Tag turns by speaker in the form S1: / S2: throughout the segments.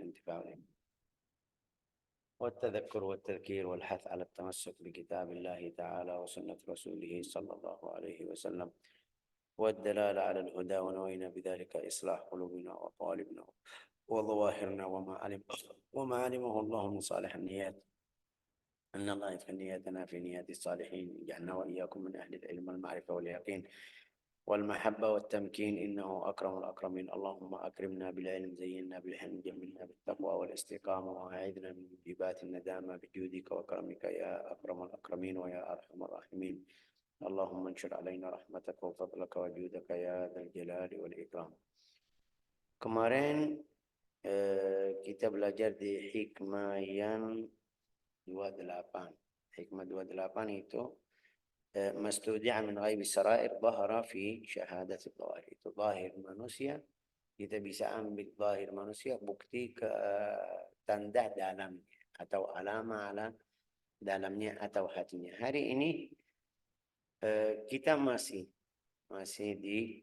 S1: والانتفاع به، والتذكر والتذكير والحث على التمسك بكتاب الله تعالى وسنة رسوله صلى الله عليه وسلم، والدلالة على الهدى، ونوينا بذلك إصلاح قلوبنا وقوالبنا وظواهرنا وما علمه الله من صالح النيات. أن الله يدخل نياتنا في نيات الصالحين، يجعلنا وإياكم من أهل العلم والمعرفة واليقين والمحبة والتمكين، إنه أكرم الأكرمين. اللهم أكرمنا بالعلم، زينا بالحلم، جملنا بالتقوى والاستقامة، وأعذنا من موجبات الندامة بجودك وكرمك يا أكرم الأكرمين ويا أرحم الراحمين. اللهم انشر علينا رحمتك وفضلك وجودك يا ذا الجلال والإكرام. Kemarin kita belajar di hikmah yang 28. Hikmah 28 itu mastudia min ghaib sarair dhahara fi syahadat dhahir. Itu zahir manusia, kita bisa ambil zahir manusia bukti ke tanda dalamnya atau alama ala dalamnya atau hatinya. Hari ini kita masih di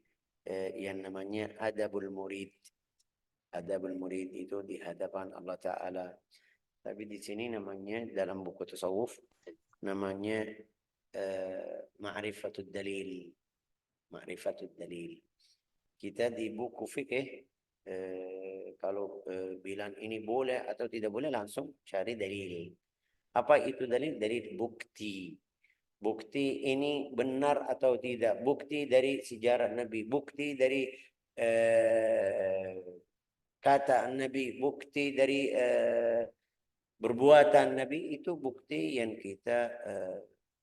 S1: yang namanya adabul murid. Adabul murid itu di hadapan Allah Ta'ala. Tapi di sini namanya dalam buku tasawuf namanya ma'rifatul dalil. Ma'rifatul dalil. Kita di buku fikih kalau bilang ini boleh atau tidak boleh langsung cari dalil. Apa itu dalil? Dalil bukti. Bukti ini benar atau tidak, bukti dari sejarah Nabi, bukti dari kata Nabi, bukti dari perbuatan Nabi, itu bukti yang kita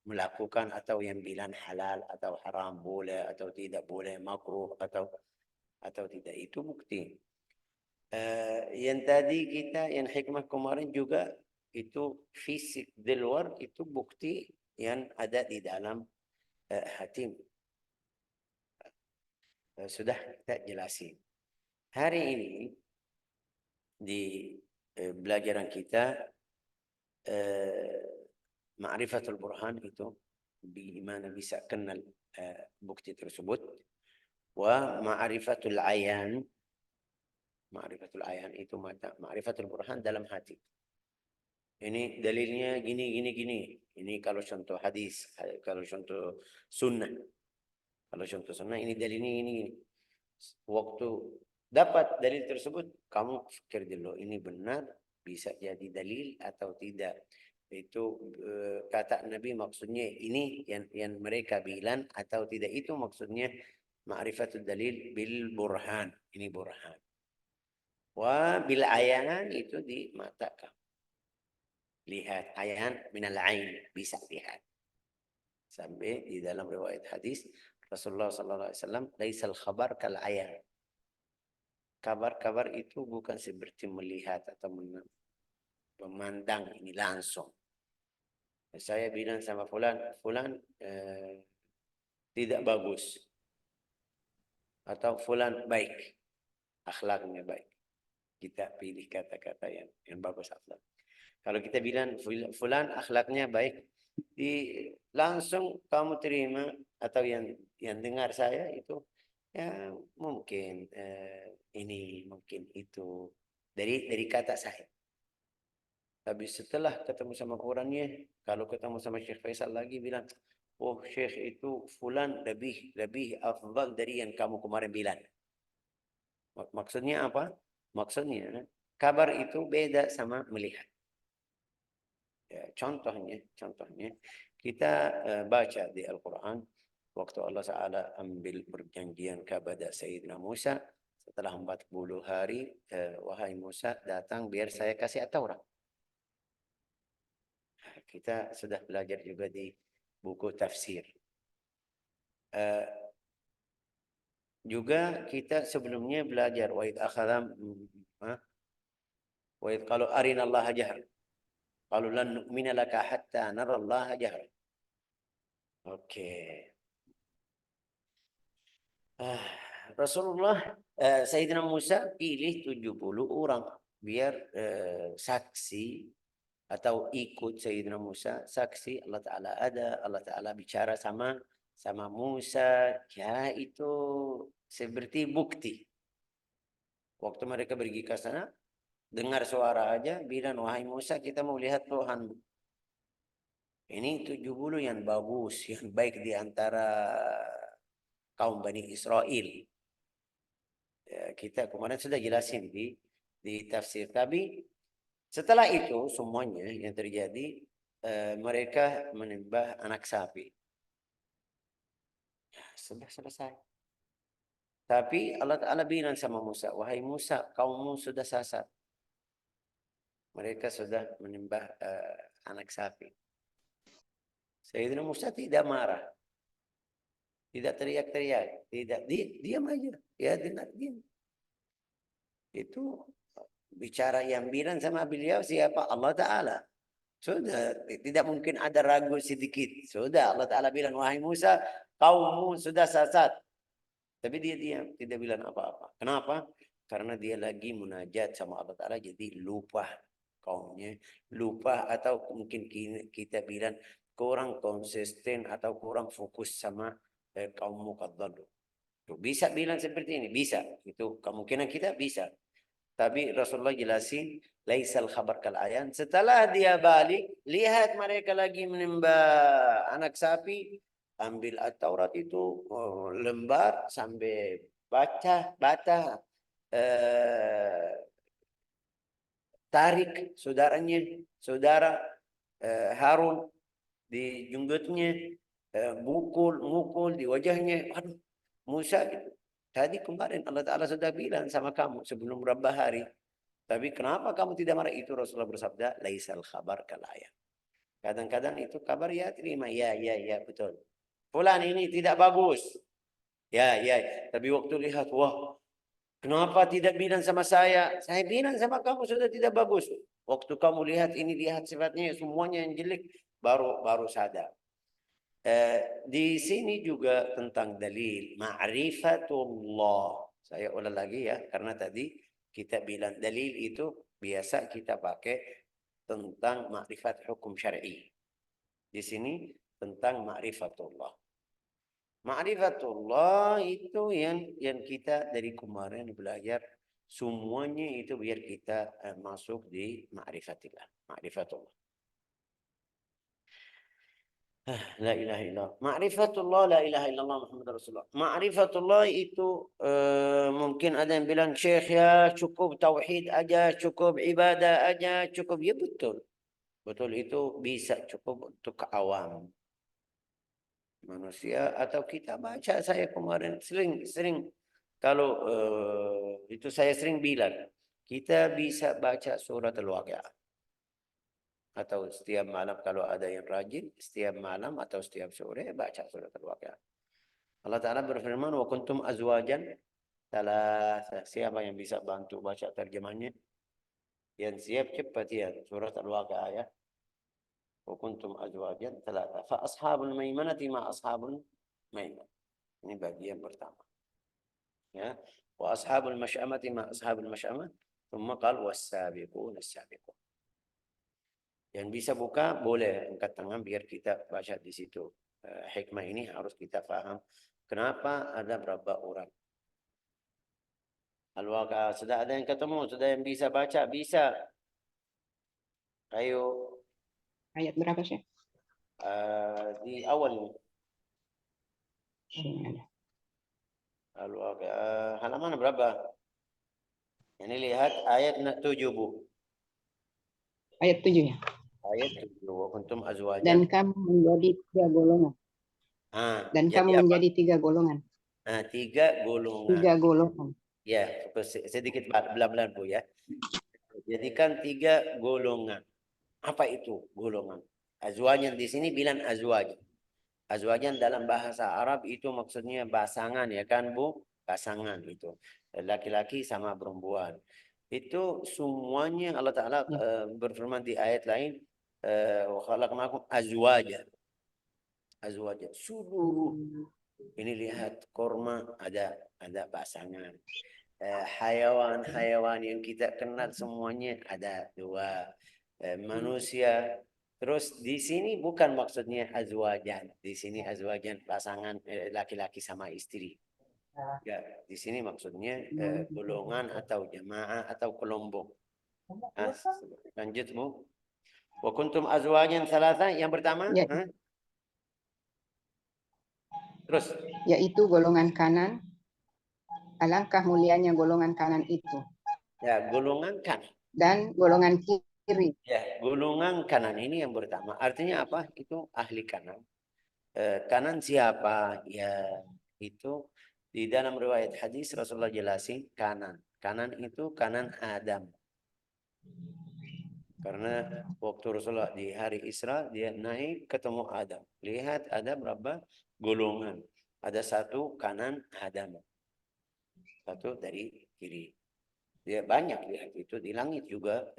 S1: melakukan atau yang bilang halal atau haram, boleh atau tidak boleh, makruh atau tidak, itu bukti. Yang tadi kita, yang hikmah kemarin juga, itu fisik di luar, itu bukti yang ada di dalam hati. Sudah kita jelasin. Hari ini di belajaran kita Ma'rifatul Burhan itu di mana bisa kenal bukti tersebut. Wa Ma'rifatul Ayan. Ma'rifatul Ayan itu mata. Ma'rifatul Burhan dalam hati. Ini dalilnya gini. Ini kalau contoh hadis, kalau contoh sunnah. Kalau contoh sunnah ini dalilnya ini. Waktu dapat dalil tersebut, kamu pikir dulu ini benar, bisa jadi dalil atau tidak. Itu kata Nabi maksudnya ini yang mereka bilang atau tidak, itu maksudnya ma'rifatul dalil bil burhan. Ini burhan. Wa bil ayanan itu di mata kamu. Lihat, ayan minal ain, bisa lihat. Sampai di dalam riwayat hadis Rasulullah sallallahu alaihi wasallam, laisal khabar kal ayan. Kabar-kabar itu bukan seperti melihat atau memandang ini langsung. Saya bilang sama fulan tidak bagus. Atau fulan baik, akhlaknya baik. Kita pilih kata-kata yang bagus akhlak. Kalau kita bilang fulan akhlaknya baik, langsung kamu terima atau yang dengar saya itu ya mungkin ini, mungkin itu dari kata saya. Tapi setelah ketemu sama orangnya, kalau ketemu sama Syekh Faisal lagi bilang, oh Syekh itu fulan lebih afdal dari yang kamu kemarin bilang. Maksudnya apa? Maksudnya kabar itu beda sama melihat. Ya, contohnya kita baca di Al-Quran waktu Allah Ta'ala ambil perjanjian kepada Sayyidina Musa setelah 40 hari, wahai Musa datang biar saya kasih Taurat. Kita sudah belajar juga di buku tafsir. Juga kita sebelumnya belajar wa id akhadha wa id qalu arina Allah jahra. Qalu lan nu'mina laka hatta nara Allah jahra. Oke. Rasulullah Sayyidina Musa pilih 70 orang biar saksi atau ikut Sayyidina Musa, saksi Allah Ta'ala ada, Allah Ta'ala bicara sama Musa, ya itu seperti bukti. Waktu mereka pergi ke sana, Dengar suara aja bilang, wahai Musa, kita mau lihat Tuhan. Ini 70 yang bagus, yang baik di antara kaum Bani Israel. Ya, kita kemarin sudah jelasin di tafsir. Tapi setelah itu semuanya yang terjadi, mereka menyembah anak sapi. Ya, sudah selesai. Tapi Allah Ta'ala bilang sama Musa, wahai Musa, kaummu sudah sasar. Mereka sudah menyembah anak sapi. Sayyidina Musa tidak marah. Tidak teriak-teriak. Tidak, diam aja. Ya, dengar, diam. Itu bicara yang bilang sama beliau siapa? Allah Ta'ala. Sudah, tidak mungkin ada ragu sedikit. Sudah, Allah Ta'ala bilang, wahai Musa, kaummu sudah sesat. Tapi dia diam, tidak bilang apa-apa. Kenapa? Karena dia lagi munajat sama Allah Ta'ala, jadi lupa kaumnya. Lupa atau mungkin kita bilang kurang konsisten atau kurang fokus sama kaummu kadzalu. Bisa bilang seperti ini, bisa. Itu kemungkinan kita bisa. Tapi Rasulullah jelasin, laisal khabar kal ayan. Setelah dia balik, lihat mereka lagi menyembah anak sapi, ambil At-Taurat itu lembar sampai baca, tarik saudara Harun di junggutnya, mukul di wajahnya. Aduh, Musa gitu. Tadi kemarin Allah Ta'ala sudah bilang sama kamu sebelum berapa hari. Tapi kenapa kamu tidak marah? Itu Rasulullah bersabda, laisal khabar kalaya. Kadang-kadang itu kabar ya terima. Ya, betul. Fulan ini tidak bagus. Ya. Tapi waktu lihat, wah, kenapa tidak bilang sama saya? Saya bilang sama kamu sudah tidak bagus. Waktu kamu lihat ini, lihat sifatnya semuanya yang jelek, baru sadar. Di sini juga tentang dalil ma'rifatullah. Saya ulang lagi ya, karena tadi kita bilang dalil itu biasa kita pakai tentang ma'rifat hukum syar'i. Di sini tentang ma'rifatullah. Ma'rifatullah itu yang kita dari kemarin belajar, semuanya itu biar kita masuk di ma'rifatillah, ma'rifatullah. La ilaha illallah. Ma'rifatullah, la ilaha illallah Muhammad Rasulullah. Ma'rifatullah itu mungkin ada yang bilang, Syekh ya cukup tauhid aja, cukup ibadah aja, cukup. Ya betul. Betul itu bisa cukup untuk awam manusia atau kita baca. Saya kemarin sering kalau itu saya sering bilang, kita bisa baca surat Al-Waqi'ah. Atau setiap malam kalau ada yang rajin, setiap malam atau setiap sore baca surat Al-Waqi'ah. Allah Ta'ala berfirman, wa kuntum azwajan thalatha. Siapa yang bisa bantu baca terjemahnya? Yang siap cepat ya, surat Al-Waqi'ah ya. Wa kuntum azwajan thalatha. Fa ashabul maimanati ma ashabul maiman. Ini bagian pertama. Ya. Wa ashabul masy'amati ma ashabul masy'amah. Thumma qal was-sabiqun as-sabiqun. Yang bisa buka boleh angkat tangan biar kita baca di situ. Hikmah ini harus kita paham. Kenapa ada berapa orang? Al-Waqi'ah sudah ada yang ketemu, sudah yang bisa baca, bisa. Ayo.
S2: Ayat berapa sih?
S1: Di awal ini.
S2: Ini ada.
S1: Al-Waqi'ah halaman berapa? Ini lihat ayat 7 Bu.
S2: Ayat 7 ya.
S1: Ayat 7. Wa kuntum azwajan.
S2: Dan kamu menjadi 3 golongan. Dan kamu menjadi 3 golongan.
S1: 3 golongan.
S2: 3 golongan.
S1: Ya, sedikit belah-belah Bu ya. Jadikan 3 golongan. Apa itu golongan? Azwajan di sini bilang azwajan. Azwajan dalam bahasa Arab itu maksudnya pasangan ya kan Bu? Pasangan itu. Laki-laki sama perempuan. Itu semuanya Allah Ta'ala berfirman di ayat lain, wa khalaqnakum azwajan. Azwajan. Seluruh ini lihat korma ada pasangan. Hayawan yang kita kenal semuanya ada 2. Manusia. Terus di sini bukan maksudnya azwajan. Di sini azwajan pasangan laki-laki sama istri. Ya, di sini maksudnya golongan atau jamaah atau kelompok. Ah, lanjut Bu. Wa kuntum azwajan thalatha yang pertama.
S2: Ya,
S1: Terus.
S2: yaitu golongan kanan. Alangkah mulianya golongan kanan itu.
S1: Ya, golongan kanan.
S2: Dan golongan kiri.
S1: Ya, golongan kanan ini yang pertama. Artinya apa? Itu ahli kanan. Kanan siapa? Ya, itu di dalam riwayat hadis Rasulullah jelasin kanan. Kanan itu kanan Adam. Karena waktu Rasulullah di hari Isra dia naik ketemu Adam. Lihat ada berapa golongan. Ada satu kanan Adam. Satu dari kiri. Dia banyak lihat itu di langit juga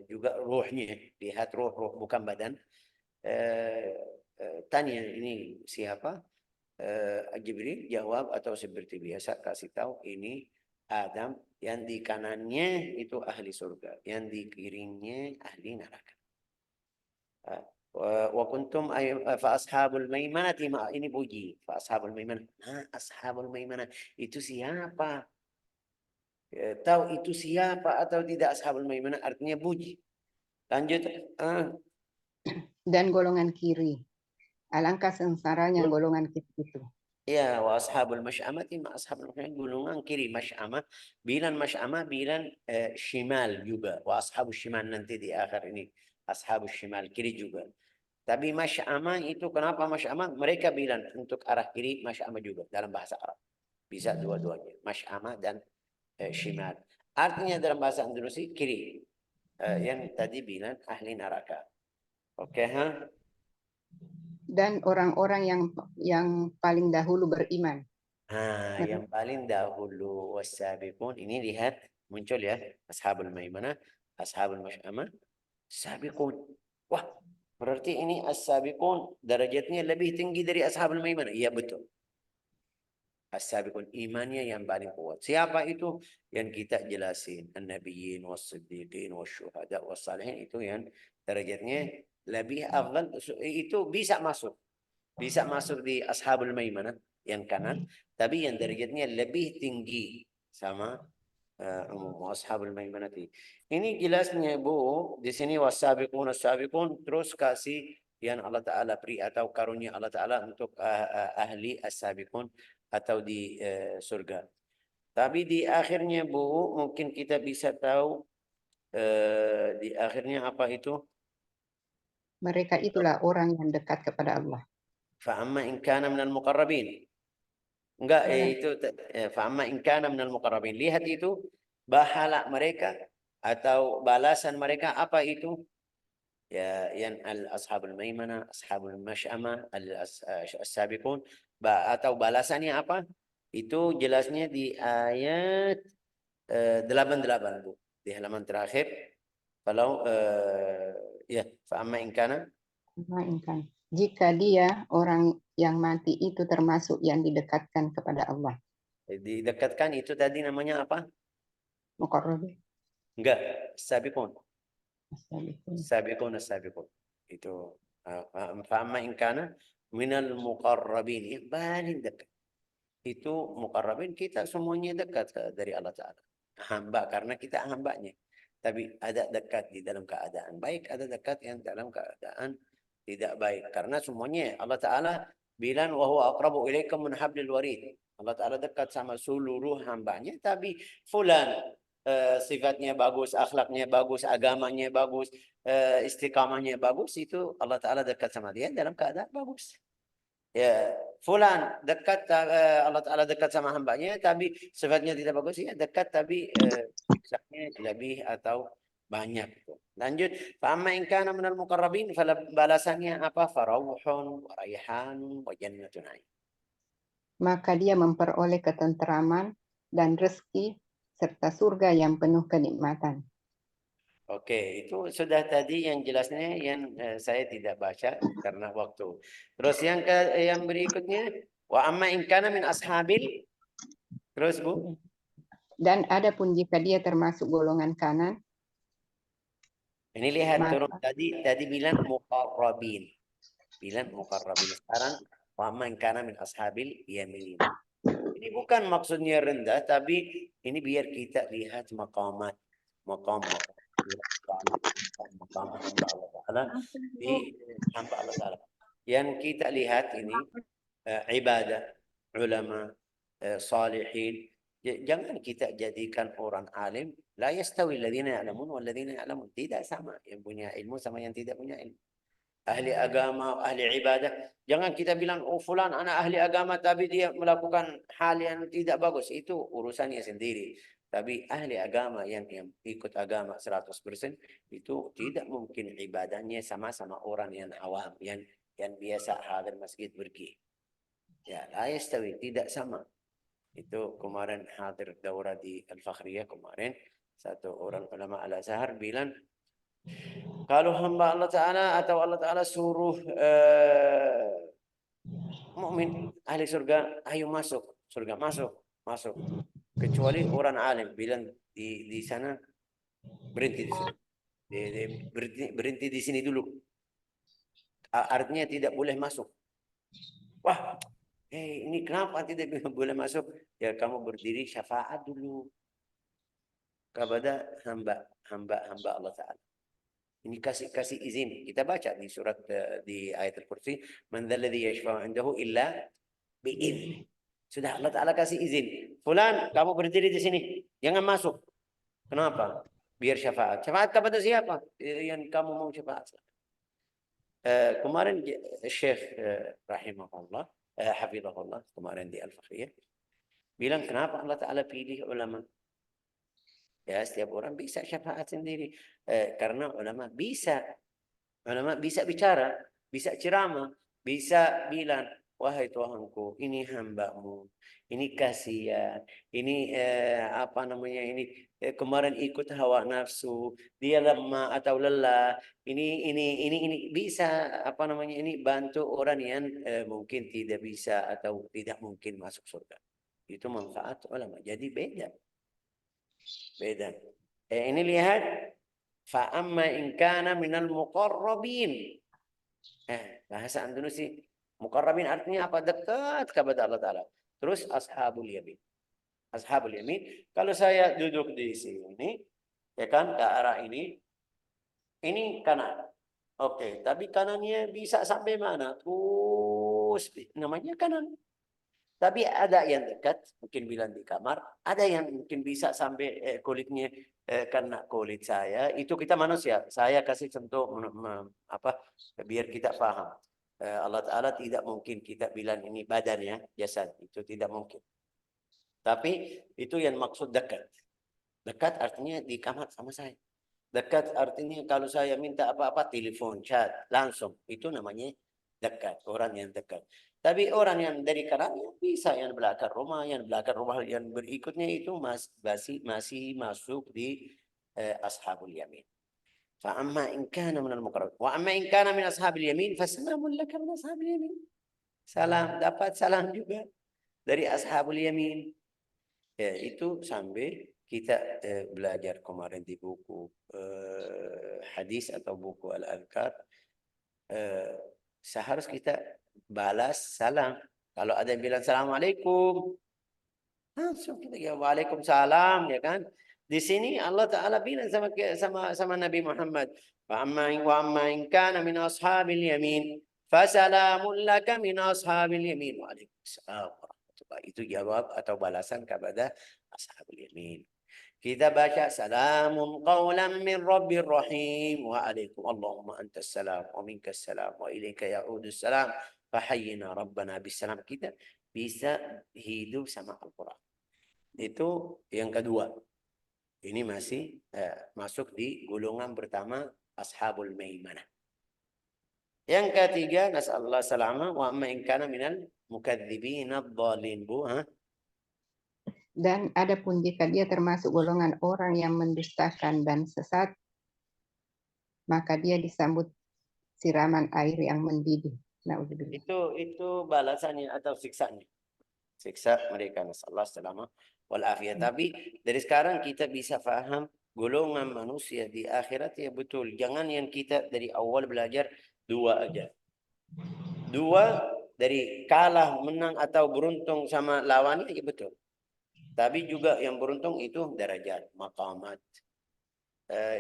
S1: juga ruhnya. Lihat ruh bukan badan. Tanya ini siapa? Jibril jawab atau seperti biasa kasih tahu ini Adam, yang di kanannya itu ahli surga, yang di kirinya ahli neraka. Wa kuntum fa ashabul maimanati, ini puji. Fa ashabul maimanah. Nah, ashabul maimanah itu siapa? Tahu itu siapa atau tidak ashabul maimanah artinya puji. Lanjut.
S2: Dan golongan kiri. Alangkah sengsaranya golongan kiri itu.
S1: Ya, wa ashabul masy'amati ma ashabul masy'amah, golongan kiri masy'amah, bilan masy'amah, bilan shimal juga. Wa ashabus shimal nanti di akhir ini. Ashabus shimal kiri juga. Tapi masy'amah itu kenapa masy'amah? Mereka bilang untuk arah kiri masy'amah juga dalam bahasa Arab. Bisa dua-duanya, masy'amah dan shimal. Artinya dalam bahasa Indonesia kiri. Yang tadi bilang ahli neraka. Oke, ha?
S2: Dan orang-orang yang paling dahulu beriman.
S1: Yang paling dahulu wasabiqun, ini lihat muncul ya, ashabul maimanah, ashabul masy'amah, sabiqun. Wah, berarti ini as-sabiqun derajatnya lebih tinggi dari ashabul maimanah. Iya betul. As-sabiqun imannya yang paling kuat. Siapa itu? Yang kita jelasin, an-nabiyyin was-siddiqin wasyuhada was-salihin, itu yang derajatnya lebih afdal, itu bisa masuk. Bisa masuk di ashabul maimanah yang kanan, tapi yang derajatnya lebih tinggi sama ashabul maimanah. Ini jelasnya Bu, di sini wasabiqun as-sabiqun, terus kasih yang Allah Taala beri atau karunia Allah Taala untuk ahli as-sabiqun atau di surga. Tapi di akhirnya Bu, mungkin kita bisa tahu di akhirnya apa itu?
S2: Mereka itulah orang yang dekat kepada Allah.
S1: Fa'amma in kana minal muqarrabin. Enggak, itu fa'amma in kana minal muqarrabin. Lihat itu bahala mereka atau balasan mereka apa itu? Ya, yang ashabul maimanah, ashabul masy'amah, as-sabiqun, atau balasannya apa? Itu jelasnya di ayat 88 Bu, di halaman terakhir. Kalau ya, fa'amma in kana,
S2: Melainkan jika dia orang yang mati itu termasuk yang didekatkan kepada Allah.
S1: didekatkan itu tadi namanya apa?
S2: Muqarrabin.
S1: Enggak, sabiqun.
S2: As-sabiqun.
S1: Sabiqun as-sabiqun. Itu fa'amma in kana minal muqarrabin, yang paling dekat. Itu muqarrabin, kita semuanya dekat dari Allah Ta'ala. Hamba, karena kita hambanya. Tapi ada dekat di dalam keadaan baik, ada dekat yang dalam keadaan tidak baik. Karena semuanya Allah Ta'ala bilang wa huwa aqrabu ilaikum min hablil warid. Allah Ta'ala dekat sama seluruh hambanya, tapi fulan sifatnya bagus, akhlaknya bagus, agamanya bagus, istiqamahnya bagus, itu Allah Ta'ala dekat sama dia dalam keadaan bagus. Ya, fulan dekat, Allah Ta'ala dekat sama hambanya, tapi sifatnya tidak bagus, ya dekat tapi siksaannya lebih atau banyak. Lanjut, fa'amma in kana minal muqarrabin, balasannya apa? Farauhun wa raihanun wa jannatun na'im.
S2: Maka dia memperoleh ketenteraman dan rezeki serta surga yang penuh kenikmatan.
S1: Oke, itu sudah tadi yang jelasnya, yang saya tidak baca karena waktu. Terus yang berikutnya, wa amma in kana min ashabil, terus Bu.
S2: Dan adapun jika dia termasuk golongan kanan,
S1: ini lihat turun tadi bilang muqarrabin. Bilang muqarrabin. Sekarang wa amma in kana min ashabil yamin. Ini bukan maksudnya rendah, tapi ini biar kita lihat maqam maqam hamba Allah Ta'ala di hamba Allah Ta'ala. Yang kita lihat ini ibadah ulama salihin. Jangan kita jadikan orang alim la yastawi alladziina ya'lamun wal ladziina ya'lamun. Tidak sama yang punya ilmu sama yang tidak punya ilmu. Ahli agama, ahli ibadah. Jangan kita bilang, oh fulan anak ahli agama tapi dia melakukan hal yang tidak bagus. Itu urusannya sendiri. Tapi ahli agama yang ikut agama 100% itu tidak mungkin ibadahnya sama-sama orang yang awam, yang biasa hadir masjid pergi. Ya, la yastawi, tidak sama. Itu kemarin hadir daurah di Al-Fakhriyah kemarin. Satu orang ulama Al-Azhar bilang, kalau hamba Allah Ta'ala atau Allah Ta'ala suruh mukmin ahli surga, ayo masuk surga, masuk. Kecuali orang alim bilang di sana berhenti di sini, berhenti di sini dulu. Artinya tidak boleh masuk. Wah, ini kenapa tidak boleh masuk? Ya kamu berdiri syafaat dulu kepada hamba Allah Ta'ala. Ini kasih izin. Kita baca di surat di ayat Al-Kursi, man dzalladzi yashfa'u 'indahu illa bi'idznih. Sudah Allah Ta'ala kasih izin. Fulan, kamu berdiri di sini. Jangan masuk. Kenapa? Biar syafaat. Syafaat kepada siapa? Yang kamu mau syafaat. Kemarin Syekh rahimahullah, hafizahullah, kemarin di Al-Fakhriyah, bilang kenapa Allah Ta'ala pilih ulama? Ya, setiap orang bisa syafaat sendiri. Karena ulama bisa bicara, bisa ceramah, bisa bilang, wahai Tuhanku, ini hambamu, ini kasihan, ini ini kemarin ikut hawa nafsu, dia lemah atau lelah, ini bisa ini bantu orang yang mungkin tidak bisa atau tidak mungkin masuk surga. Itu manfaat ulama. Jadi beda. Ini lihat, fa amma in kana minal muqarrabin. Bahasa Indonesia muqarrabin artinya apa? Dekat kepada Allah Ta'ala. Terus ashabul yamin. Ashabul yamin, kalau saya duduk di sini, ya kan, ke arah ini kanan. Oke, tapi kanannya bisa sampai mana? Terus namanya kanan. Tapi ada yang dekat, mungkin bilang di kamar, ada yang mungkin bisa sampai kulitnya kena kulit saya. Itu kita manusia. Saya kasih contoh biar kita paham. Allah Ta'ala tidak mungkin kita bilang ini badannya, jasad. Itu tidak mungkin. Tapi itu yang maksud dekat. Dekat artinya di kamar sama saya. Dekat artinya kalau saya minta apa-apa, telepon, chat, langsung. Itu namanya dekat, orang yang dekat. Tapi orang yang dari kanannya bisa yang belakang rumah yang berikutnya itu masih masuk di ashabul yamin. Fa amma in kana min al-muqarrab wa amma in kana min ashabil yamin fasalamun laka min ashabil yamin. Salam, dapat salam juga dari ashabul yamin. Ya, itu sampai kita belajar kemarin di buku hadis atau buku Al-Adhkar, seharusnya kita balas salam. Kalau ada yang bilang assalamualaikum, langsung kita jawab waalaikumsalam, ya kan? Di sini Allah Ta'ala bilang sama Nabi Muhammad, wa amma in kana min ashabil yamin fasalamun laka min ashabil yamin. Waalaikumsalam. Itu jawab atau balasan kepada ashabul yamin. Kita baca salamun qawlan min rabbir rahim wa alaikum Allahumma antas salam wa minkas salam wa ilaika ya'udus salam fahayyina rabbana bisalam. Kita bisa hidup sama Al-Quran. Itu yang kedua. Ini masih masuk di golongan pertama ashabul maimanah. Yang ketiga, nasallallahu salama wa amma in kana minal mukadzibin ad-dhalin.
S2: Dan adapun jika dia termasuk golongan orang yang mendustakan dan sesat, maka dia disambut siraman air yang mendidih.
S1: Itu balasannya atau siksanya. Siksa mereka, nasallallahu salama wal afiyah. Tapi dari sekarang kita bisa paham golongan manusia di akhirat ya betul. Jangan yang kita dari awal belajar dua aja. Dua dari kalah, menang atau beruntung sama lawannya ya betul. Tapi juga yang beruntung itu derajat, maqamat.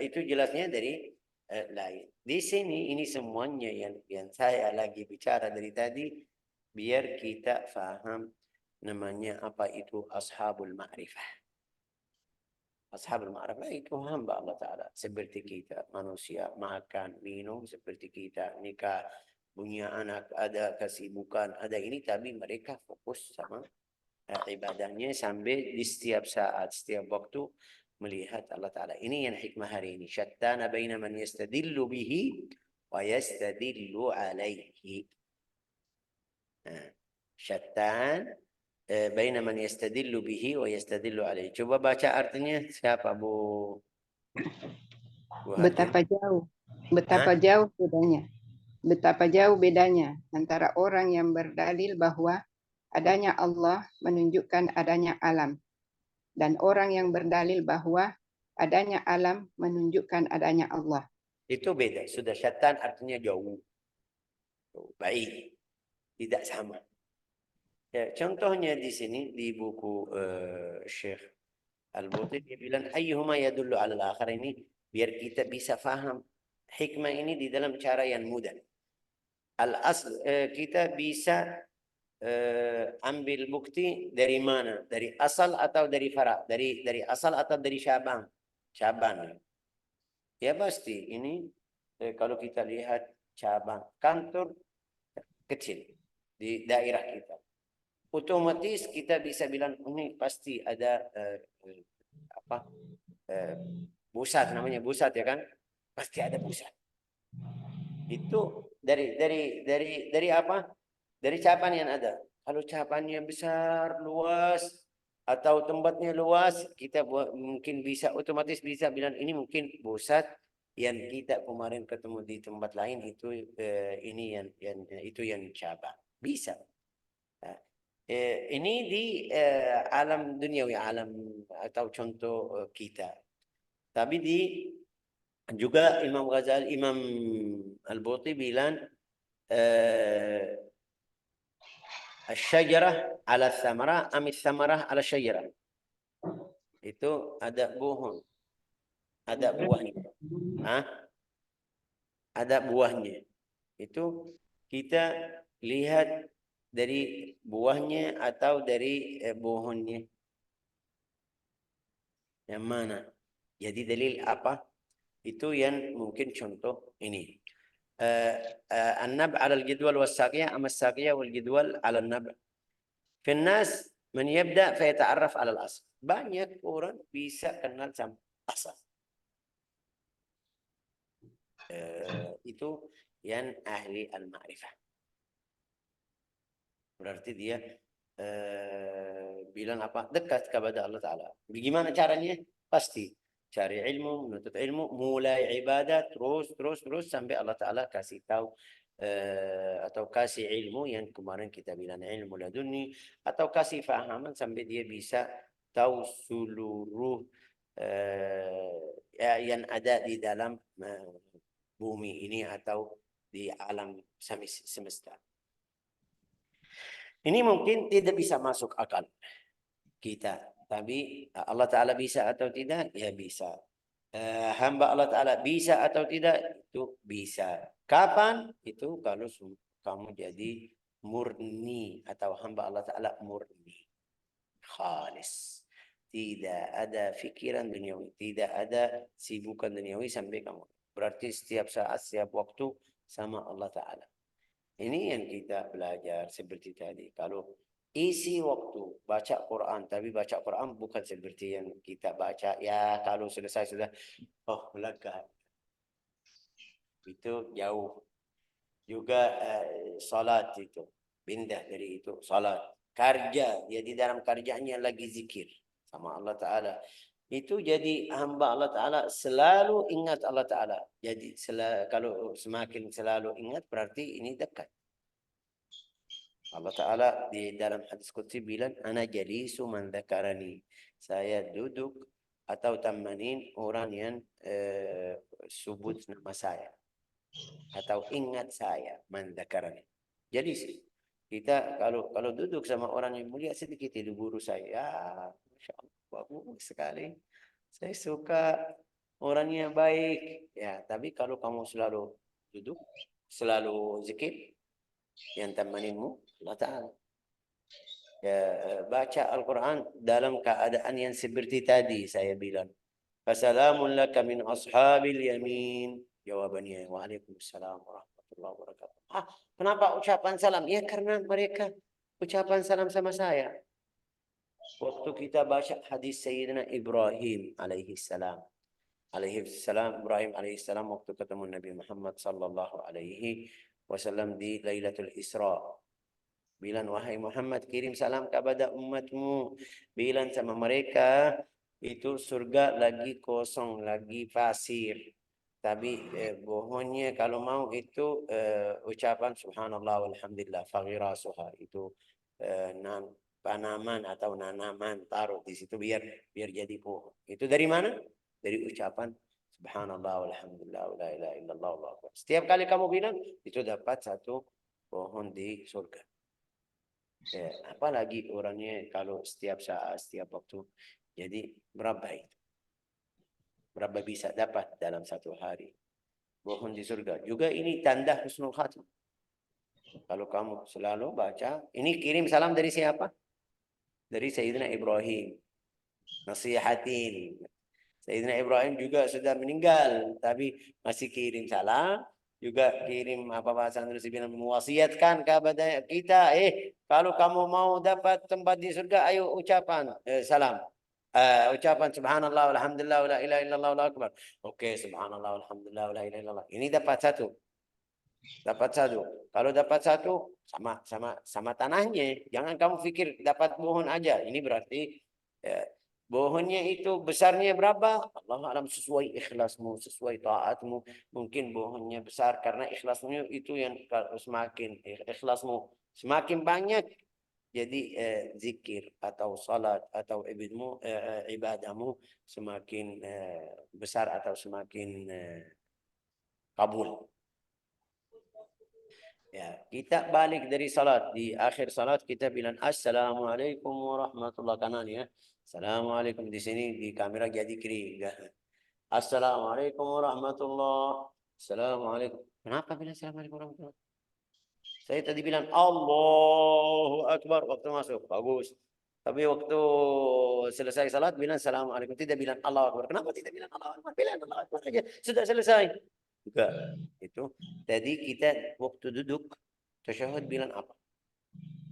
S1: Itu jelasnya dari lain. Di sini ini semuanya yang saya lagi bicara dari tadi biar kita faham namanya apa itu ashabul ma'rifah. Ashabul ma'rifah itu hamba Allah Ta'ala. Seperti kita manusia makan, minum seperti kita nikah, punya anak, ada kesibukan, ada ini tapi mereka fokus sama ibadahnya sampai di setiap saat, setiap waktu melihat Allah Ta'ala. Ini yang hikmah hari ini. Syattana baina man yastadillu bihi wa yastadillu alaihi. Syattan baina man yastadillu bihi wa yastadillu alaihi. Coba baca artinya. Siapa Bu? Bu
S2: Betapa
S1: Hakim?
S2: jauh, betapa jauh bedanya. Betapa jauh bedanya antara orang yang berdalil bahwa adanya Allah menunjukkan adanya alam, dan orang yang berdalil bahwa adanya alam menunjukkan adanya Allah.
S1: Itu beda. Sudah syattan artinya jauh. Baik. Tidak sama. Ya, contohnya di sini di buku Syekh Al-Buti dia bilang ayyuhuma yadullu 'ala al-akhar, ini biar kita bisa faham hikmah ini di dalam cara yang mudah. Al-asl kita bisa ambil bukti dari mana? Dari asal atau dari fara? Dari asal atau dari Syaban? Syaban. Ya pasti ini kalau kita lihat cabang kantor kecil di daerah kita, otomatis kita bisa bilang ini pasti ada pusat, namanya pusat ya kan? Pasti ada pusat. Itu dari apa? Dari cabang yang ada. Kalau cabangnya besar, luas, atau tempatnya luas, kita mungkin bisa otomatis bisa bilang ini mungkin pusat yang kita kemarin ketemu di tempat lain itu ini yang itu yang cabang. Bisa. Nah, ini di alam duniawi, alam atau contoh kita. Tapi di juga Imam Ghazali, Imam Al-Buti bilang asyajarah ala thamara amit thamarah ala syajarah. Itu ada buahnya. Ada buahnya. Hah? Ada buahnya. Itu kita lihat dari buahnya atau dari pohonnya. Yang mana? Jadi dalil apa? Itu yang mungkin contoh ini. النبع على الجدول والساقية أما الساقية والجدول على النبع. في الناس من يبدأ فيتعرف على الأصل. Banyak orang bisa kenal sama asal. Itu yang ahli al-ma'rifah. Berarti dia bilang apa? Dekat kepada Allah Ta'ala. Bagaimana caranya? Pasti cari ilmu, menuntut ilmu, mulai ibadat, terus sampai Allah Ta'ala kasih tahu atau kasih ilmu yang kemarin kita bilang ilmu laduni, atau kasih fahaman sampai dia bisa tahu seluruh yang ada di dalam bumi ini atau di alam semesta. Ini mungkin tidak bisa masuk akal kita, tapi Allah Ta'ala bisa atau tidak? Ya bisa. Hamba Allah Ta'ala bisa atau tidak? Itu bisa. Kapan? Itu kalau kamu jadi murni atau hamba Allah Ta'ala murni. Khalis. Tidak ada pikiran duniawi. Tidak ada sibukan duniawi sampai kamu. Berarti setiap saat, setiap waktu sama Allah Ta'ala. Ini yang kita belajar seperti tadi. Kalau isi waktu baca Quran, tapi baca Quran bukan seperti yang kita baca. Ya kalau selesai sudah, oh lega. Itu jauh. Juga salat itu. Pindah dari itu. Salat. Kerja. Dia di dalam kerjanya lagi zikir sama Allah Ta'ala. Itu jadi hamba Allah Ta'ala selalu ingat Allah Ta'ala. Jadi kalau semakin selalu ingat berarti ini dekat. Allah Ta'ala di dalam hadis qudsi bilang, ana jalisu man dzakarani. Saya duduk atau tamanin orang yang sebut nama saya. Atau ingat saya, man dzakarani. Jadi kita kalau duduk sama orang yang mulia sedikit itu guru saya. Ya, Masya Allah, bagus sekali. Saya suka orangnya baik. Ya, tapi kalau kamu selalu duduk, selalu zikir, yang temaninmu Allah Ta'ala. Ya, baca Al-Quran dalam keadaan yang seperti tadi saya bilang. Fasalamun laka min ashabil yamin. Jawabannya, waalaikumsalam warahmatullahi wabarakatuh. Kenapa ucapan salam? Ya karena mereka ucapan salam sama saya. Waktu kita baca hadis Sayyidina Ibrahim alaihi salam. Ibrahim alaihi salam waktu ketemu Nabi Muhammad sallallahu alaihi wasallam di Lailatul Isra. Bilang, wahai Muhammad, kirim salam kepada umatmu. Bilang sama mereka, itu surga lagi kosong, lagi pasir. Tapi bohongnya kalau mau itu ucapan subhanallah walhamdulillah faghirasuha. Itu tanaman atau nanaman taruh di situ biar jadi pohon. Itu dari mana? Dari ucapan subhanallah walhamdulillah wa la ilaha illallah wallahu akbar. Setiap kali kamu bilang, itu dapat satu pohon di surga. Ya, apalagi orangnya kalau setiap saat, setiap waktu. Jadi berapa itu? Berapa bisa dapat dalam satu hari? Pohon di surga. Juga ini tanda husnul khatimah. Kalau kamu selalu baca, ini kirim salam dari siapa? Dari Sayyidina Ibrahim. Nasihatin. Sayyidina Ibrahim juga sudah meninggal, tapi masih kirim salam. Juga kirim apa bahasa Indonesia bilang mewasiatkan kepada kita, kalau kamu mau dapat tempat di surga, ayo ucapan salam. Ucapan subhanallah walhamdulillah wa la ilaha illallah wallahu akbar. Oke, subhanallah walhamdulillah wa la ilaha illallah. Ini dapat satu. Dapat satu. Kalau dapat satu sama tanahnya. Jangan kamu pikir dapat pohon aja. Ini berarti pohonnya itu besarnya berapa? Allah alam, sesuai ikhlasmu, sesuai taatmu. Mungkin pohonnya besar karena ikhlasmu itu yang semakin ikhlasmu semakin banyak. Jadi zikir atau salat atau ibadahmu semakin besar atau semakin kabul. Ya, kita balik dari salat. Di akhir salat kita bilang assalamualaikum warahmatullahi wabarakatuh. Assalamualaikum. Di sini di kamera jadi kering. Assalamualaikum warahmatullahi. Assalamualaikum. Kenapa bilang assalamualaikum warahmatullahi? Saya tadi bilang Allahu Akbar waktu masuk. Bagus. Tapi waktu selesai salat bilang assalamualaikum. Tidak bilang Allahu Akbar. Kenapa tidak bilang Allahu Akbar? Bilang Allahu Akbar saja. Sudah selesai. Juga itu. Tadi kita waktu duduk tasyahud bilang apa?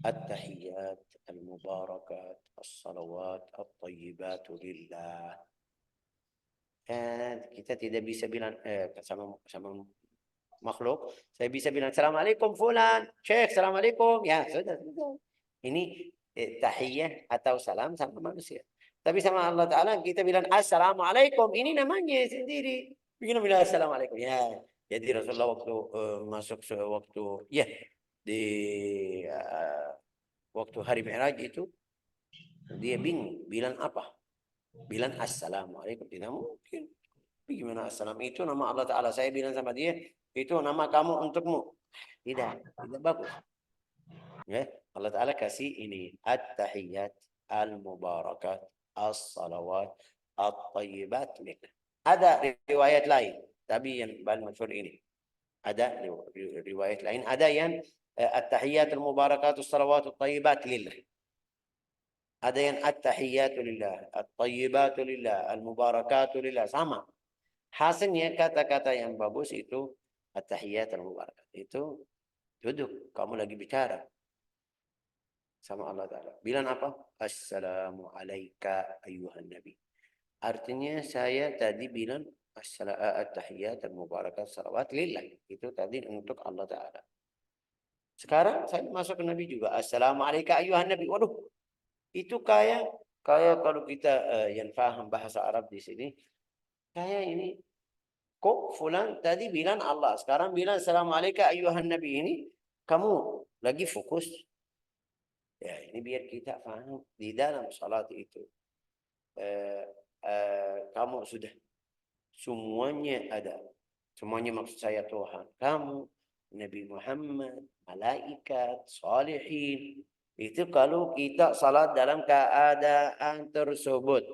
S1: At-tahiyyat al-mubarakat as-salawat at-tayyibatu lillah. Kita tidak bisa bilang sama makhluk. Saya bisa bilang assalamualaikum fulan, Syekh, assalamualaikum. Ya, sudah. Ini tahiyyah atau salam sama manusia. Tapi sama Allah Ta'ala kita bilang assalamualaikum. Ini namanya sendiri. Bikin bilang assalamualaikum. Ya, jadi Rasulullah waktu masuk waktu di waktu hari Mi'raj itu dia bingung bilang apa? Bilang assalamualaikum. Tidak mungkin. Bagaimana assalam itu nama Allah Ta'ala. Saya bilang sama dia, itu nama kamu untukmu. Tidak bagus. Ya, Allah Ta'ala kasih ini at-tahiyyat al-mubarakat as-salawat at-tayyibat. Ada riwayat lain, tapi yang paling masyhur ini. Ada riwayat lain, ada yang at-tahiyyat al-mubarakat as-salawat at-tayyibat lillah. Ada yang at-tahiyyatu lillah, at-tayyibatu lillah, al-mubarakatu lillah, sama. Hasilnya kata-kata yang bagus itu at-tahiyyat al-mubarakat. Itu duduk, kamu lagi bicara sama Allah Ta'ala. Bilang apa? Assalamu alayka ayyuhan nabi. Artinya saya tadi bilang at-tahiyyat al-mubarakat salawat lillah. Itu tadi untuk Allah Ta'ala. Sekarang saya masuk ke Nabi juga. Assalamu alayka ayyuhan nabi. Waduh, itu kayak kalau kita yang paham bahasa Arab di sini, kayak ini kok fulan tadi bilang Allah, sekarang bilang assalamualaikum ayyuhan nabi. Ini kamu lagi fokus. Ya, ini biar kita paham di dalam salat itu. Kamu sudah semuanya ada. Semuanya maksud saya Tuhan. Kamu, Nabi Muhammad, malaikat, salihin. Itu kalau kita salat dalam keadaan tersebut.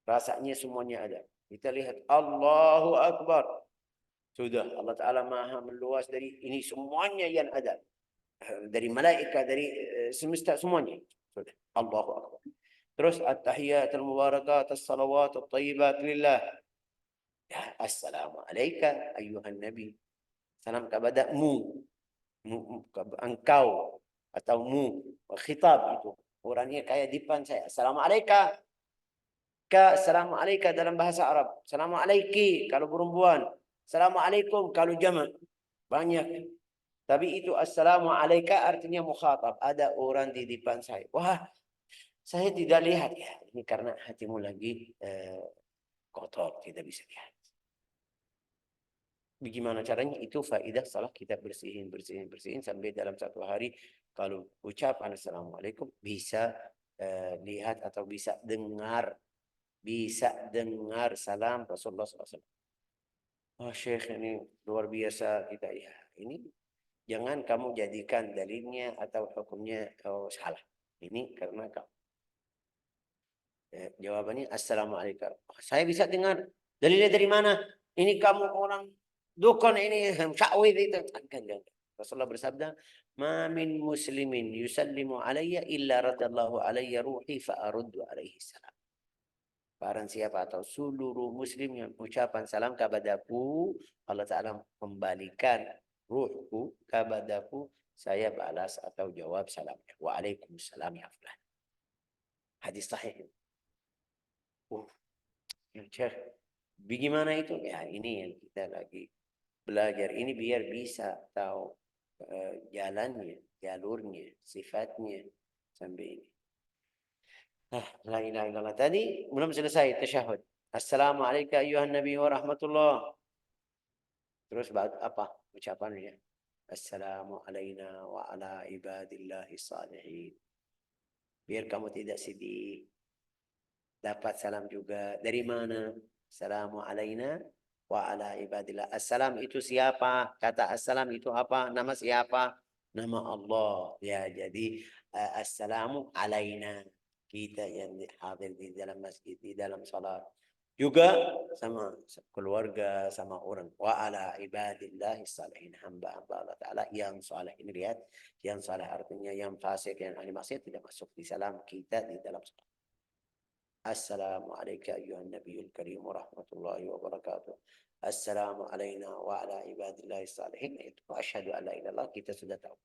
S1: Rasanya semuanya ada. Kita lihat Allahu Akbar. Sudah Allah Ta'ala maha meluas dari ini semuanya yang ada. Dari malaikat, dari semesta semuanya. Sudah. Allahu Akbar. Terus at-tahiyat al-mubarakat, as-salawat, at-tayyibat lillah. Ya, assalamu alayka ayuhan nabi. Salam kepada engkau atau khitab itu. Orangnya kayak depan saya. Assalamu alayka. Assalamu alayka dalam bahasa Arab. Assalamu alayki kalau perempuan. Assalamualaikum kalau jamak. Banyak. Tapi itu assalamu alayka artinya mukhatab. Ada orang di depan saya. Wah, saya tidak lihat ya. Ini karena hatimu lagi kotor, tidak bisa lihat. Bagaimana caranya? Itu faedah salah kita bersihin sampai dalam satu hari kalau ucapan assalamualaikum bisa lihat atau bisa dengar salam Rasulullah SAW. Oh Syekh, ini luar biasa kita ya. Ini jangan kamu jadikan dalilnya atau hukumnya salah. Ini karena kamu. Jawabannya assalamualaikum. Saya bisa dengar. Dalilnya dari mana? Ini kamu orang dukun ini syakwid itu. Rasulullah bersabda, "Ma min muslimin yusallimu alayya illa radallahu alayya ruhi fa aruddu alaihi salam." Barang siapa atau seluruh muslim yang ucapan salam kepadaku, Allah Ta'ala kembalikan ruhku kepadaku, saya balas atau jawab salamnya. Waalaikumsalam ya fulan. Hadis sahih. Syekh, bagaimana itu? Ya ini yang kita lagi belajar. Ini biar bisa tahu jalannya, jalurnya, sifatnya sampai ini. La ilaha illallah. Tadi belum selesai tasyahud. Assalamualaikum ayuhan nabi wa rahmatullah. Terus apa ucapannya? Assalamu alayna wa ala ibadillahi salihin. Biar kamu tidak sedih. Dapat salam juga. Dari mana? Assalamu alayna wa ala ibadillah. Assalam itu siapa? Kata assalam itu apa? Nama siapa? Nama Allah. Ya, jadi assalamu alayna. Kita yang hadir di dalam masjid, di dalam salat. Juga sama keluarga, sama orang. Wa ala ibadillahi salihin. Hamba-hamba Allah Ta'ala yang saleh. Ini lihat. Yang saleh artinya yang fasik, yang ahli maksiat tidak masuk di salam kita di dalam salat. Assalamualaikum ayuhan nabiyul karim wa rahmatullahi wa barakatuh. Assalamu alayna wa ala ibadillahi salihin. Itu asyhadu an la ilaha illallah, kita sudah tahu.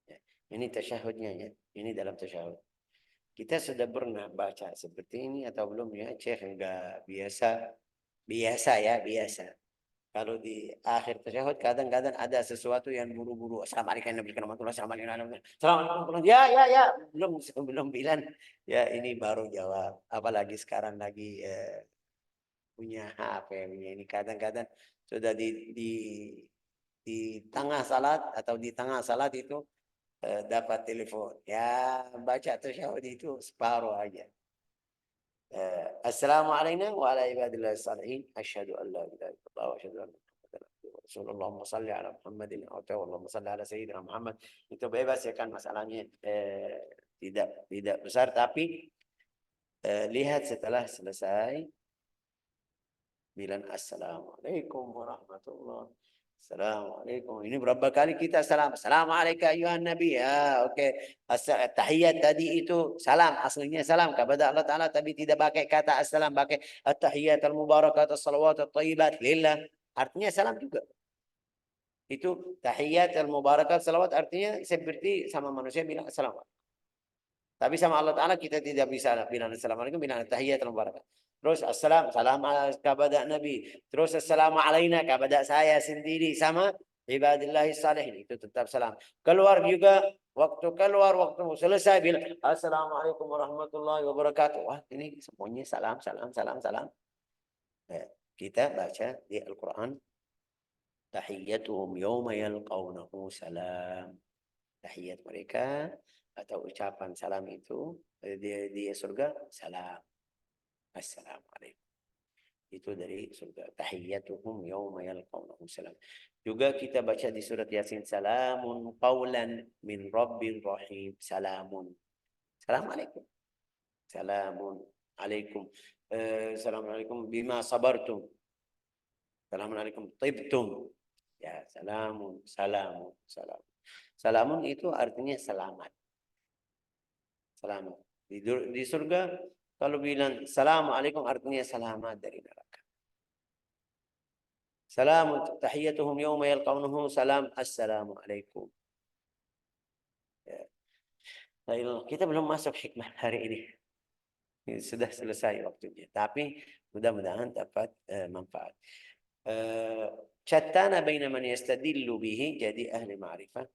S1: Ya. Ini tasyahudnya ya. Ini dalam tasyahud. Kita sudah pernah baca seperti ini atau belum ya? Syekh enggak biasa ya, biasa. Kalau di akhir tasyahud kadang-kadang ada sesuatu yang buru-buru. Assalamualaikum warahmatullahi wabarakatuh. Assalamualaikum. Ya. Belum bilang. Ya ini baru jawab. Apalagi sekarang lagi punya HP. Ini kadang-kadang sudah di tengah salat atau di tengah salat itu dapat telepon. Ya baca tasyahud itu separuh aja. Assalamualaikum warahmatullahi wabarakatuh. Asyhadu an la ilaha illallah wa asyhadu anna Rasulullah salli ala Muhammadin atau Allahumma salli ala Sayyidina Muhammad. Itu bebas ya kan masalahnya tidak besar, tapi lihat setelah selesai bilang assalamualaikum warahmatullahi. Assalamualaikum. Ini berapa kali kita salam? Assalamualaikum ayuhan nabi. Ya, oke. Tahiyat tadi itu salam, aslinya salam kepada Allah Ta'ala, tapi tidak pakai kata assalam, pakai at-tahiyat al-mubarakat as-salawat at-tayyibat lillah. Artinya salam juga. Itu tahiyat al-mubarakat salawat artinya seperti sama manusia bilang assalamualaikum. Tapi sama Allah Ta'ala kita tidak bisa bilang assalamualaikum, bilang tahiyat al-mubarakat. Terus salam kepada Nabi. Terus assalamu alayna kepada saya sendiri sama ibadillahi salihin. Itu tetap salam. Keluar juga, waktu selesai bilang assalamualaikum warahmatullahi wabarakatuh. Wah ini semuanya salam. Kita baca di Al-Quran. Tahiyyatuhum yawma yalqawnahu salam. Tahiyat mereka atau ucapan salam itu di surga salam. Assalamualaikum. Itu dari surga. Tahiyyatuhum yawma yalqawnahu salam. Juga kita baca di surat Yasin, salamun qawlan min rabbir rahim. Salamun. Assalamualaikum. Salamun. alaikum. Assalamualaikum bima sabartum. Assalamualaikum tibtum. Ya, salamun, salamun, salam. Salamun itu artinya selamat. Selamat. Di surga kalau bilang assalamualaikum artinya selamat dari neraka. Salamun tahiyyatuhum yawma yalqawnahu salam assalamualaikum. Ya. Kita belum masuk hikmah hari ini. Sudah selesai waktunya. Tapi mudah-mudahan dapat manfaat. Chattana baina man yastadillu bihi, jadi ahli ma'rifah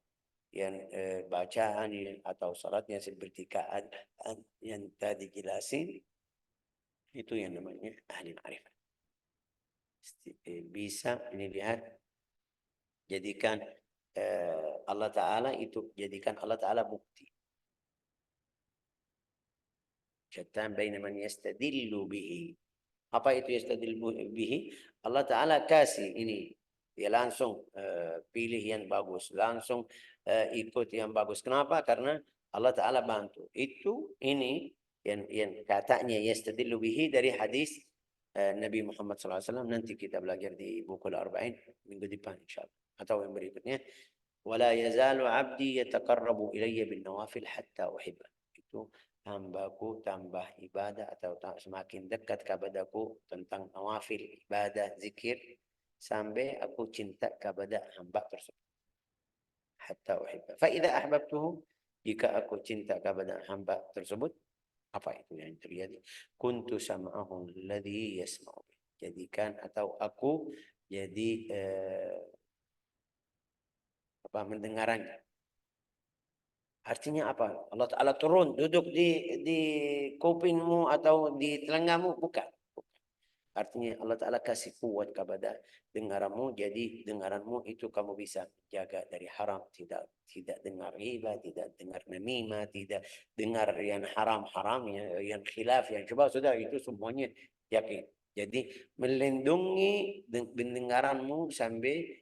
S1: yang bacaan atau salatnya seperti keadaan yang tadi jelasin, itu yang namanya ahli ma'rifah. Bisa ini lihat, jadikan Allah Ta'ala itu, jadikan Allah Ta'ala bukti. Syattan baina man yastadillu bihi. Apa itu yastadillu bihi? Allah Ta'ala kasih ini. Dia langsung pilih yang bagus. Langsung ikut yang bagus. Kenapa? Karena Allah Ta'ala bantu. Itu ini yang katanya yastadillu bihi dari hadis Nabi Muhammad SAW. Nanti kita belajar di buku Al-Arba'in minggu depan insyaAllah. Atau yang berikutnya. ولا يزال عبدي يتقرب إلي بالنوافل حتى أحبه. Itu hambaku tambah ibadah atau semakin dekat kepadaku tentang nawafil, ibadah, zikir, sampai aku cinta kepada hamba tersebut. Hatta uhibba. Fa idza ahbabtuhu, jika aku cinta kepada hamba tersebut, apa itu yang terjadi? Kuntu sam'ahu alladhi yasma'u. Jadikan atau aku jadi mendengarannya. Artinya apa? Allah Ta'ala turun, duduk di kupingmu atau di telingamu? Bukan. Artinya Allah Ta'ala kasih kuat kepada dengaranmu. Jadi dengaranmu itu kamu bisa jaga dari haram. Tidak dengar riba, tidak dengar namimah, tidak dengar yang haram-haram, yang khilaf, yang coba sudah itu semuanya yakin. Jadi melindungi pendengaranmu sampai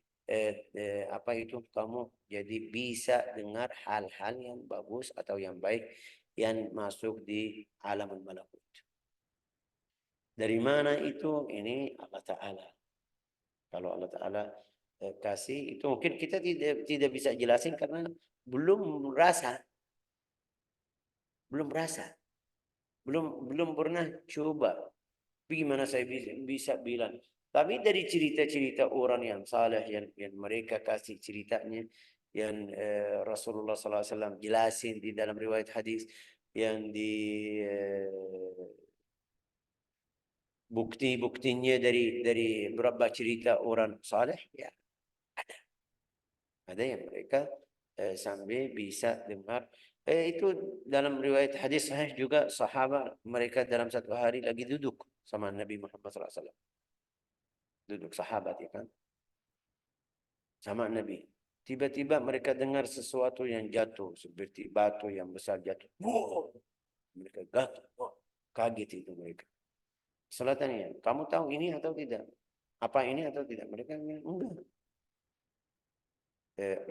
S1: apa itu kamu jadi bisa dengar hal-hal yang bagus atau yang baik yang masuk di alam malakut. Dari mana itu? Ini Allah Ta'ala. Kalau Allah Ta'ala kasih itu mungkin kita tidak bisa jelasin karena belum rasa, belum pernah coba. Bagaimana saya bisa bilang? Tapi dari cerita-cerita orang yang saleh yang mereka kasih ceritanya yang Rasulullah SAW jelasin di dalam riwayat hadis yang di bukti-buktinya dari beberapa cerita orang saleh ya ada yang mereka sampai bisa dengar itu dalam riwayat hadis sahih juga sahabat mereka dalam satu hari lagi duduk sama Nabi Muhammad SAW. Duduk sahabat ya kan sama Nabi, tiba-tiba mereka dengar sesuatu yang jatuh seperti batu yang besar jatuh. Wow! Mereka jatuh, kaget itu mereka. Selanjutnya, kamu tahu ini atau tidak? Apa ini atau tidak? Mereka bilang enggak.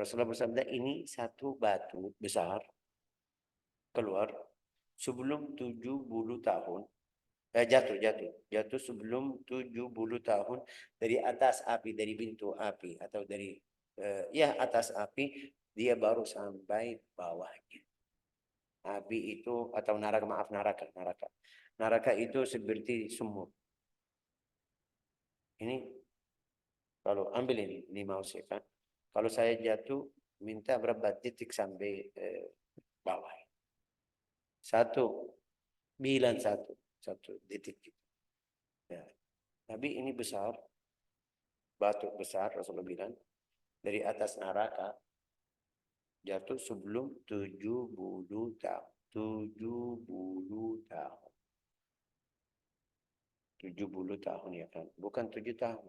S1: Rasulullah bersabda, ini satu batu besar keluar sebelum 70 tahun. Jatuh sebelum 70 tahun dari atas api, dari pintu api atau dari atas api, dia baru sampai bawahnya. Api itu atau neraka itu seperti sumur. Ini kalau ambil ini mouse kan. Kalau saya jatuh minta berapa detik sampai bawah. 1 detik. Ya. Tapi ini besar, batu besar Rasulullah bilang dari atas neraka jatuh sebelum 70 tahun. 70 tahun. 70 tahun ya kan, bukan 7 tahun.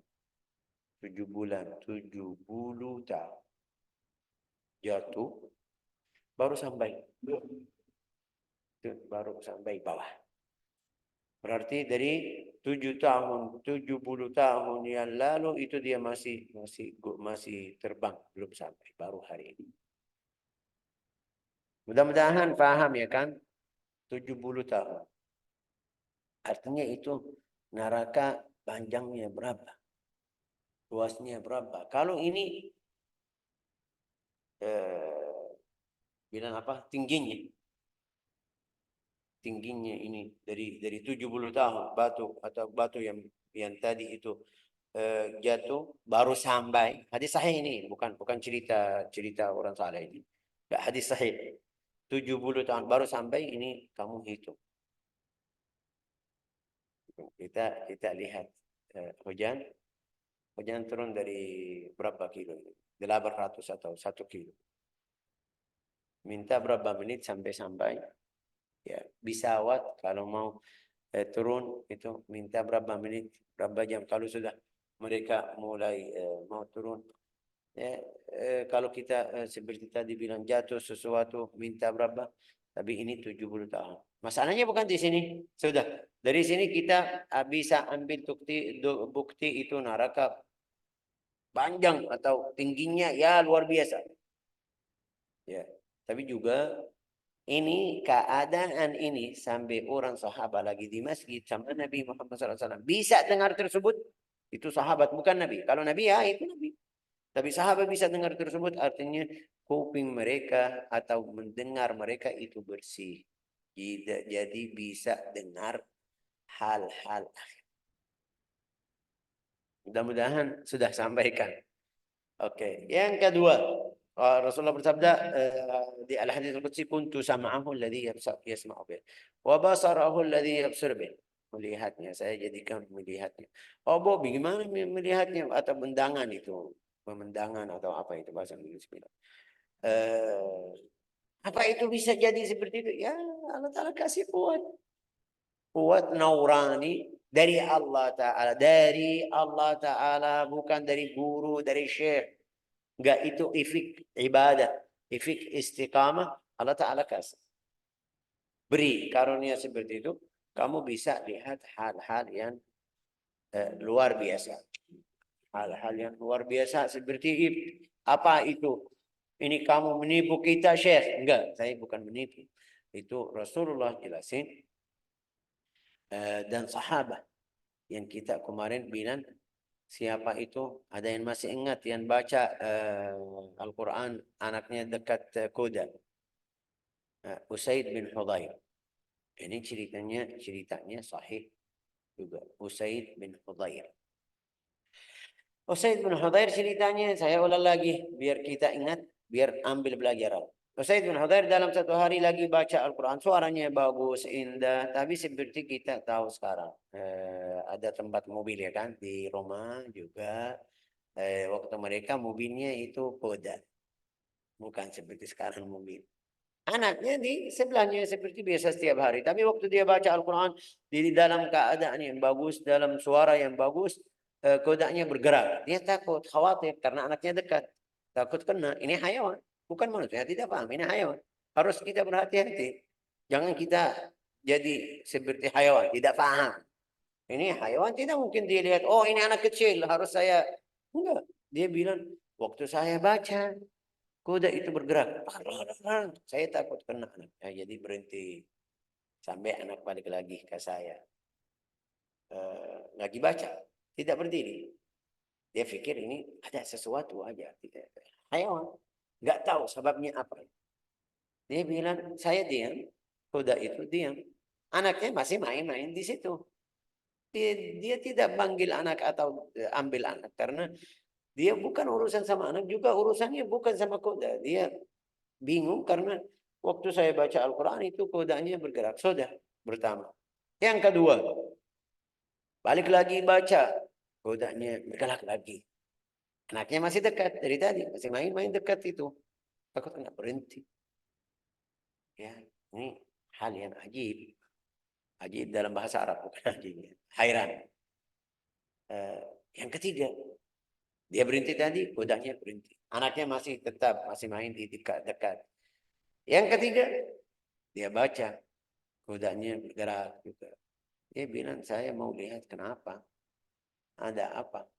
S1: 7 bulan, 70 tahun. Jatuh baru sampai bawah. Berarti dari 70 tahun yang lalu itu dia masih terbang, belum sampai, baru hari ini. Mudah-mudahan paham ya kan? 70 tahun. Artinya itu neraka panjangnya berapa? Luasnya berapa? Kalau ini bilang apa? Tingginya ini dari 70 tahun batu yang tadi itu jatuh baru sampai. Hadis sahih ini, bukan cerita orang salah ini. Hadis sahih. 70 tahun baru sampai, ini kamu hitung. Kita lihat hujan turun dari berapa kilo? 800 atau 1 kilo. Minta berapa menit sampai. Ya, pesawat kalau mau turun itu minta berapa menit, berapa jam. Kalau sudah mereka mulai mau turun, ya, kalau kita seperti tadi bilang jatuh sesuatu minta berapa, tapi ini 70 tahun. Masalahnya bukan di sini. Sudah dari sini kita bisa ambil bukti itu neraka panjang atau tingginya ya luar biasa. Ya, tapi juga ini keadaan ini sampai orang sahabat lagi di masjid sama Nabi Muhammad SAW bisa dengar tersebut, itu sahabat bukan Nabi. Kalau Nabi ya itu Nabi. Tapi sahabat bisa dengar tersebut, artinya kuping mereka atau mendengar mereka itu bersih. Jadi bisa dengar hal-hal. Mudah-mudahan sudah sampaikan. Oke, yang kedua, Rasulullah bersabda di al-hadits al-qudsi, kuntu sam'ahu alladhi yasma'u bih wa basarahu alladhi yabsir bih. Melihatnya, saya jadikan melihatnya. Oh, bagaimana melihatnya atau mendangan itu? Pemandangan atau apa itu bahasa Inggris bilang. Apa itu bisa jadi seperti itu? Ya, Allah Ta'ala kasih kuat naurani dari Allah Ta'ala, bukan dari guru, dari syekh. Enggak, itu ifik ibadah, ifik istiqamah, Allah Ta'ala kasih. Beri karunia seperti itu, kamu bisa lihat hal-hal yang luar biasa. Hal-hal yang luar biasa seperti apa itu? Ini kamu menipu kita, Syekh. Enggak, saya bukan menipu. Itu Rasulullah jelasin dan sahabat yang kita kemarin bilang. Siapa itu? Ada yang masih ingat yang baca Al-Quran anaknya dekat kuda? Usaid bin Hudayr. Ini ceritanya sahih juga. Usaid bin Hudayr. Usaid bin Hudayr ceritanya saya ulang lagi biar kita ingat, biar ambil pelajaran. Usaid bin Hudayr dalam satu hari lagi baca Al-Quran, suaranya bagus, indah, tapi seperti kita tahu sekarang ada tempat mobil ya kan di rumah juga. Waktu mereka mobilnya itu kuda, bukan seperti sekarang mobil. Anaknya di sebelahnya seperti biasa setiap hari. Tapi waktu dia baca Al-Quran di dalam keadaan yang bagus, dalam suara yang bagus, kudanya bergerak. Dia takut, khawatir karena anaknya dekat. Takut kena. Ini hayawan, bukan manusia. Tidak paham, ini hayawan. Harus kita berhati-hati. Jangan kita jadi seperti hayawan, tidak paham. Ini hayawan tidak mungkin dilihat, oh ini anak kecil, harus saya. Enggak. Dia bilang, waktu saya baca, kuda itu bergerak. Saya takut kena anak. Jadi berhenti. Sampai anak balik lagi ke saya. Lagi baca. Tidak berdiri. Dia pikir ini ada sesuatu aja. Hayawan. Nggak tahu sebabnya apa. Dia bilang, saya diam. Kuda itu diam. Anaknya masih main-main di situ. Dia tidak panggil anak atau ambil anak. Karena dia bukan urusan sama anak, juga urusannya bukan sama kuda. Dia bingung karena waktu saya baca Al-Quran itu kudanya bergerak. Sudah, pertama. Yang kedua, balik lagi baca, kudanya bergerak lagi. Anaknya masih dekat dari tadi, masih main-main dekat itu. Takut nggak berhenti. Ya, ini hal yang ajib. Ajib dalam bahasa Arab, bukan ajibnya. Hairan. Yang ketiga, dia berhenti tadi, kudanya berhenti. Anaknya masih tetap masih main di dekat-dekat. Yang ketiga, dia baca, kudanya bergerak juga. Dia bilang, saya mau lihat kenapa. Ada apa?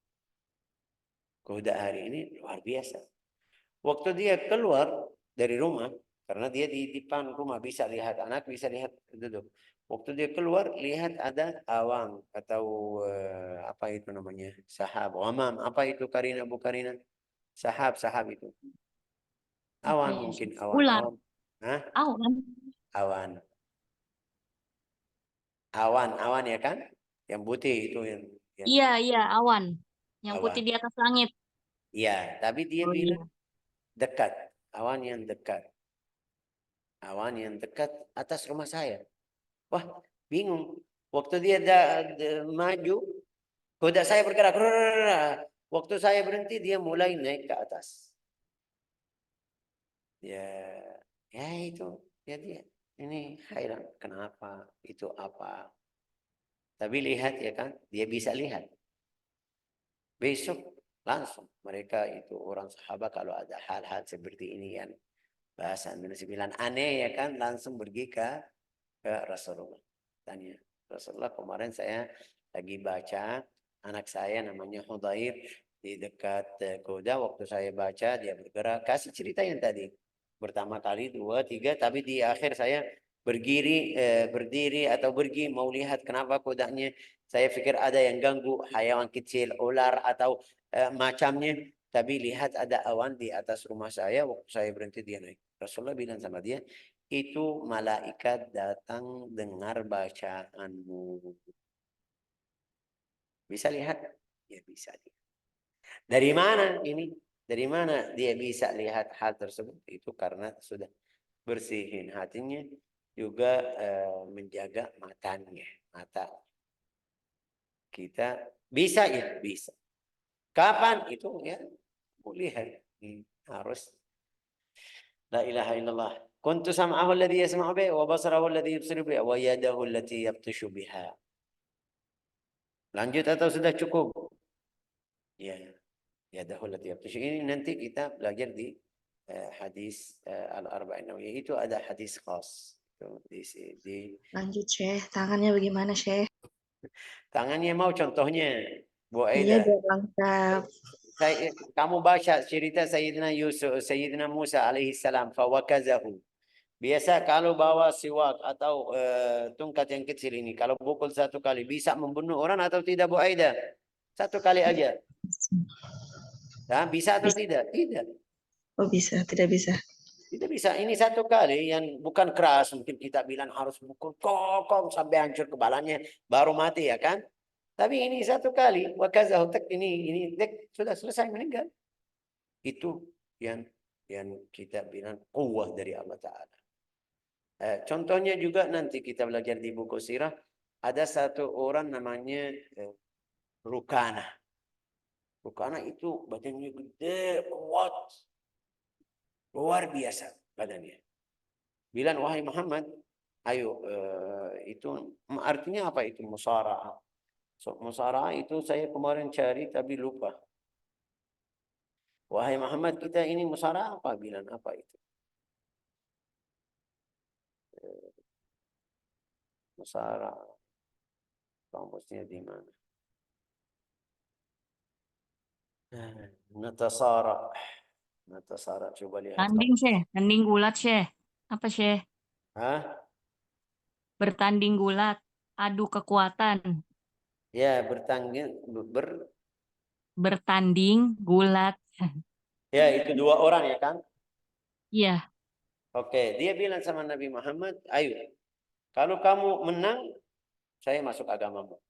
S1: Kuda hari ini luar biasa. Waktu dia keluar dari rumah, Karena dia di depan rumah bisa lihat anak, bisa lihat duduk. Waktu dia keluar lihat ada awan atau apa itu namanya? Sahab, ghamam. Apa itu Karina Bu Karina? Sahab itu.
S3: Apa
S1: Awan
S3: ya?
S1: mungkin
S3: Ular.
S1: awan. Hah?
S3: Awan.
S1: Awan. Awan ya kan? Yang putih itu yang
S3: Iya, iya, awan. Yang putih
S1: awan.
S3: di atas langit.
S1: Iya, tapi dia
S3: Oh iya.
S1: bilang dekat. Awan yang dekat. Awan yang dekat atas rumah saya. Wah, bingung. Waktu dia maju, kuda saya bergerak. Waktu saya berhenti, dia mulai naik ke atas. Ya, ya itu. Dia ini heran. Kenapa? Itu apa? Tapi lihat ya kan, dia bisa lihat. Besok langsung mereka itu orang sahabat kalau ada hal-hal seperti ini kan bahasa Indonesia bilang aneh ya kan langsung pergi ke Rasulullah. Tanya Rasulullah kemarin saya lagi baca anak saya namanya Hudair di dekat Kuda waktu saya baca dia bergerak kasih cerita yang tadi pertama kali dua tiga tapi di akhir saya berdiri atau pergi mau lihat kenapa kudanya saya pikir ada yang ganggu hayawan kecil ular atau macamnya tapi lihat ada awan di atas rumah saya waktu saya berhenti dia naik Rasulullah bilang sama dia itu malaikat datang dengar bacaanmu bisa lihat ya bisa lihat dari mana ini dari mana dia bisa lihat hal tersebut itu karena sudah bersihin hatinya juga menjaga mata kita bisa ya bisa kapan itu ya lihat harus la ilaha illallah kuntu sam'ahu alladhi yasma'u bihi wa basarahu alladhi yubsiru bihi wa yadahu allati yabtishu biha lanjut atau sudah cukup ya yadahu allati yabtishu ini nanti kita belajar di hadis al-arba'in nawawiyah itu ada hadis khas di
S4: Lanjut, Syekh. Tangannya bagaimana, Syekh?
S1: tangannya mau contohnya Bu
S4: Iya,
S1: Aida
S4: biar lengkap.
S1: kamu baca cerita Sayyidina Musa alaihi salam fawakazahu biasa kalau bawa siwak atau tongkat yang kecil ini kalau pukul satu kali bisa membunuh orang atau tidak Bu Aida satu kali aja nah, bisa atau
S4: Bisa.
S1: tidak
S4: Oh, bisa. Tidak bisa.
S1: tidak bisa ini satu kali yang bukan keras mungkin kita bilang harus pukul kokong sampai hancur kepalanya baru mati ya kan tapi ini satu kali wakazahu ini sudah selesai meninggal itu yang kita bilang kuwah dari Allah Ta'ala contohnya juga nanti kita belajar di buku sirah ada satu orang namanya Rukana itu badannya gede kuat luar biasa badannya bilang wahai Muhammad ayo itu artinya apa itu musara'ah musara'ah itu saya kemarin cari tapi lupa wahai Muhammad kita ini musara'ah apa bilang apa itu musara'ah kamusnya di mana natasara coba lihat
S3: Tanding, Syekh. Tanding gulat, Syekh. Apa, Syekh?
S1: Hah?
S3: Bertanding gulat. Adu kekuatan.
S1: Ya bertanding
S3: Bertanding gulat.
S1: ya itu dua orang ya kan
S3: Iya.
S1: oke dia bilang sama Nabi Muhammad ayo kalau kamu menang saya masuk agamamu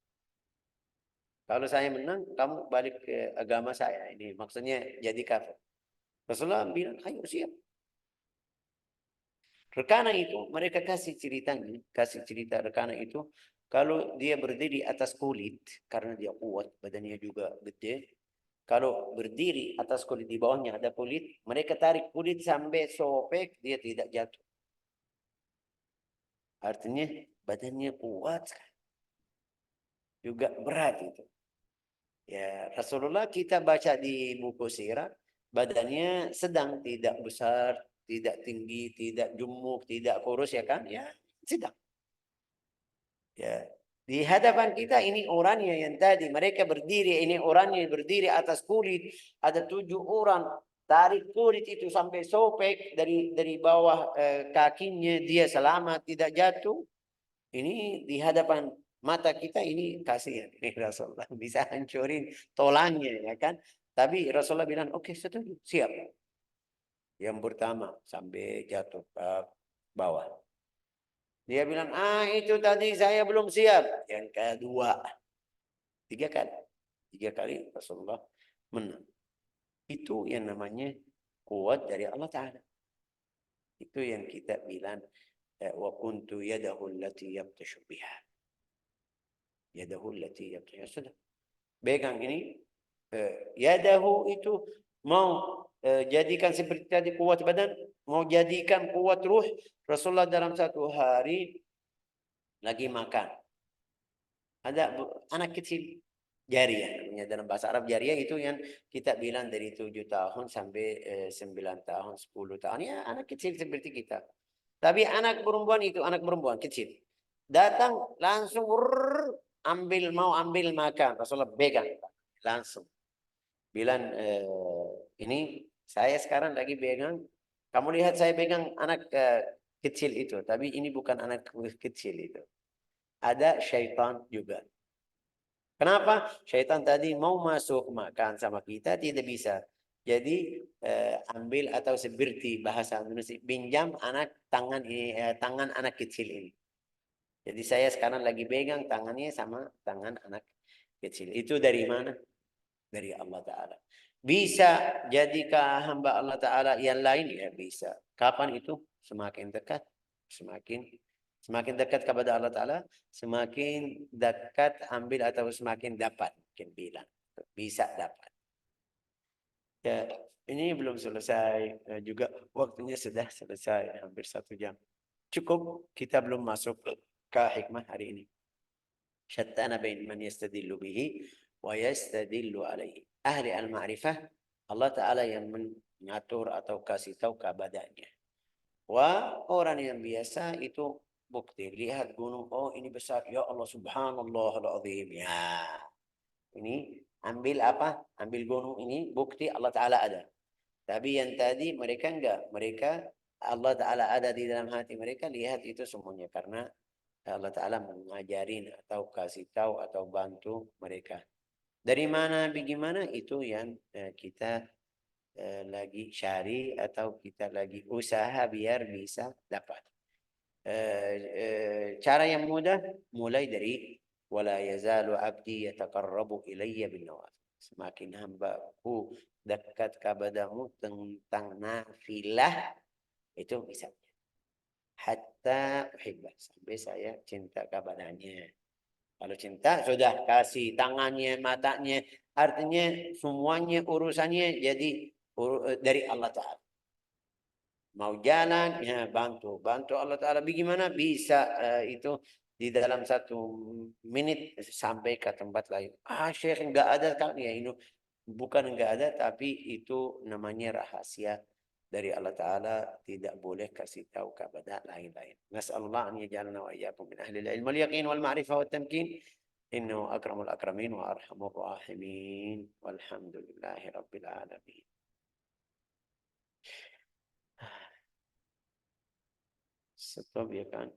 S1: kalau saya menang kamu balik ke agama saya ini maksudnya jadi kafir Rasulullah bilang ayo siap Rekana itu mereka kasih cerita rekana itu kalau dia berdiri atas kulit karena dia kuat badannya juga gede kalau berdiri atas kulit di bawahnya ada kulit mereka tarik kulit sampai sobek dia tidak jatuh artinya badannya kuat juga berat itu ya Rasulullah kita baca di buku sirah badannya sedang tidak besar tidak tinggi tidak gemuk tidak kurus ya kan ya sedang ya di hadapan kita ini orangnya yang tadi mereka berdiri ini orangnya berdiri atas kulit ada 7 orang tarik kulit itu sampai sobek dari bawah kakinya, dia selamat, tidak jatuh. Ini di hadapan mata kita ini kasihan. Ini Rasulullah bisa hancurin tolangnya, ya kan? Tapi Rasulullah bilang, oke, setuju, siap. Yang pertama sampai jatuh ke bawah. Dia bilang, itu tadi saya belum siap. Yang kedua, 3 kali. 3 kali Rasulullah menang. Itu yang namanya kuat dari Allah Ta'ala. Itu yang kita bilang, wa kuntu yadahu allati yabtashu biha. Yadahu allati yabtashu. Sudah. Pegang ini. Yadahu itu mau jadikan seperti tadi kuat badan, mau jadikan kuat ruh. Rasulullah dalam satu hari lagi makan. Ada anak kecil jariah, namanya dalam bahasa Arab jariah itu yang kita bilang dari 7 tahun sampai 9 tahun, 10 tahun. Ya anak kecil seperti kita. Tapi anak perempuan kecil. Datang langsung mau ambil makan. Rasulullah pegang langsung. Bilang ini saya sekarang lagi pegang. Kamu lihat saya pegang anak kecil itu. Tapi ini bukan anak kecil itu. Ada syaitan juga. Kenapa? Syaitan tadi mau masuk makan sama kita tidak bisa. Jadi ambil atau seperti bahasa Indonesia pinjam tangan anak kecil ini. Jadi saya sekarang lagi pegang tangannya sama tangan anak kecil. Itu dari mana? Dari Allah Ta'ala. Bisa jadikah hamba Allah Ta'ala yang lain? Ya bisa. Kapan itu? Semakin dekat. Semakin dekat kepada Allah Ta'ala, semakin dekat ambil atau semakin dapat. Mungkin bilang. Bisa dapat. Ya, ini belum selesai. Juga waktunya sudah selesai. Hampir 1 jam. Cukup. Kita belum masuk ke hikmah hari ini. Syattana bain man yastadillu bihi wa yastadillu alaihi. Ahli al-ma'rifah, Allah Ta'ala yang mengatur atau kasih tahu kepadanya. Wah, orang yang biasa itu bukti. Lihat gunung, oh ini besar. Ya Allah subhanallah al-azim. Ya. Ini ambil apa? Ambil gunung ini, bukti Allah Ta'ala ada. Tapi yang tadi mereka enggak. Mereka, Allah Ta'ala ada di dalam hati mereka. Lihat itu semuanya. Karena Allah Ta'ala mengajarin atau kasih tahu atau bantu mereka. Dari mana, bagaimana? Itu yang kita lagi cari atau kita lagi usaha biar bisa dapat. Cara yang mudah mulai dari wala yazalu abdi yataqarrabu ilayya bin nawafil. Semakin hambaku dekat kepadamu tentang nafilah itu misalnya hatta uhibbah, sampai saya cinta kepadanya. Kalau cinta sudah kasih tangannya, matanya, artinya semuanya urusannya jadi dari Allah Ta'ala. Mau jalan, ya bantu Allah Ta'ala. Bagaimana bisa itu di dalam 1 menit sampai ke tempat lain. Syekh enggak ada kan? Ya ini bukan enggak ada, tapi itu namanya rahasia dari Allah Ta'ala, tidak boleh kasih tahu kepada lain-lain. Nas'alullah an yaj'alna wa iyyakum min ahli al-ilm wal yaqin wal ma'rifah wat tamkin. Innahu akramul akramin wa arhamur rahimin. Walhamdulillahi rabbil alamin. Stop ya kan?